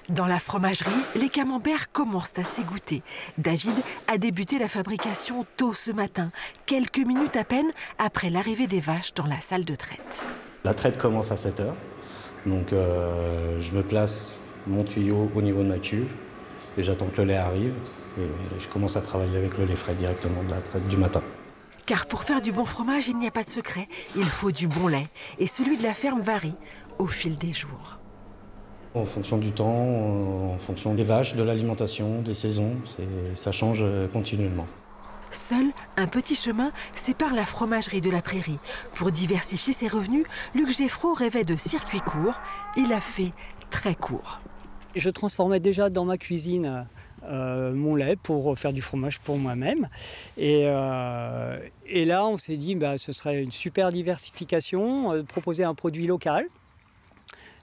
Dans la fromagerie, les camemberts commencent à s'égoutter. David a débuté la fabrication tôt ce matin, quelques minutes à peine après l'arrivée des vaches dans la salle de traite. La traite commence à 7 h, donc je me place mon tuyau au niveau de ma cuve et j'attends que le lait arrive et je commence à travailler avec le lait frais directement de la traite du matin. Car pour faire du bon fromage, il n'y a pas de secret, il faut du bon lait et celui de la ferme varie au fil des jours. En fonction du temps, en fonction des vaches, de l'alimentation, des saisons, ça change continuellement. Seul un petit chemin sépare la fromagerie de la prairie. Pour diversifier ses revenus, Luc Geffreau rêvait de circuits courts. Il a fait très court. Je transformais déjà dans ma cuisine mon lait pour faire du fromage pour moi-même. Et là, on s'est dit ce serait une super diversification, proposer un produit local,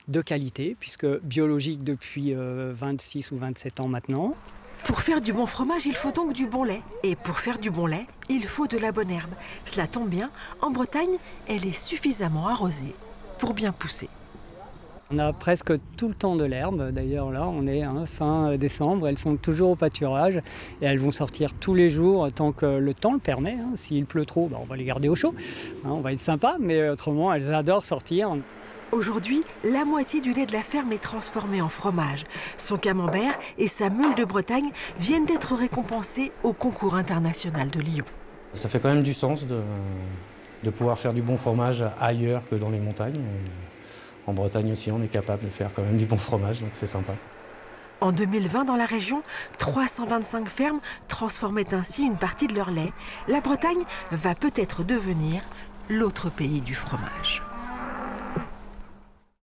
de qualité, puisque biologique depuis 26 ou 27 ans maintenant. Pour faire du bon fromage, il faut donc du bon lait. Et pour faire du bon lait, il faut de la bonne herbe. Cela tombe bien, en Bretagne, elle est suffisamment arrosée pour bien pousser. On a presque tout le temps de l'herbe. D'ailleurs, là, on est fin décembre. Elles sont toujours au pâturage et elles vont sortir tous les jours tant que le temps le permet. S'il pleut trop, on va les garder au chaud. On va être sympa, mais autrement, elles adorent sortir. Aujourd'hui, la moitié du lait de la ferme est transformé en fromage. Son camembert et sa meule de Bretagne viennent d'être récompensés au concours international de Lyon. Ça fait quand même du sens de pouvoir faire du bon fromage ailleurs que dans les montagnes. En Bretagne aussi, on est capable de faire quand même du bon fromage, donc c'est sympa. En 2020, dans la région, 325 fermes transformaient ainsi une partie de leur lait. La Bretagne va peut-être devenir l'autre pays du fromage.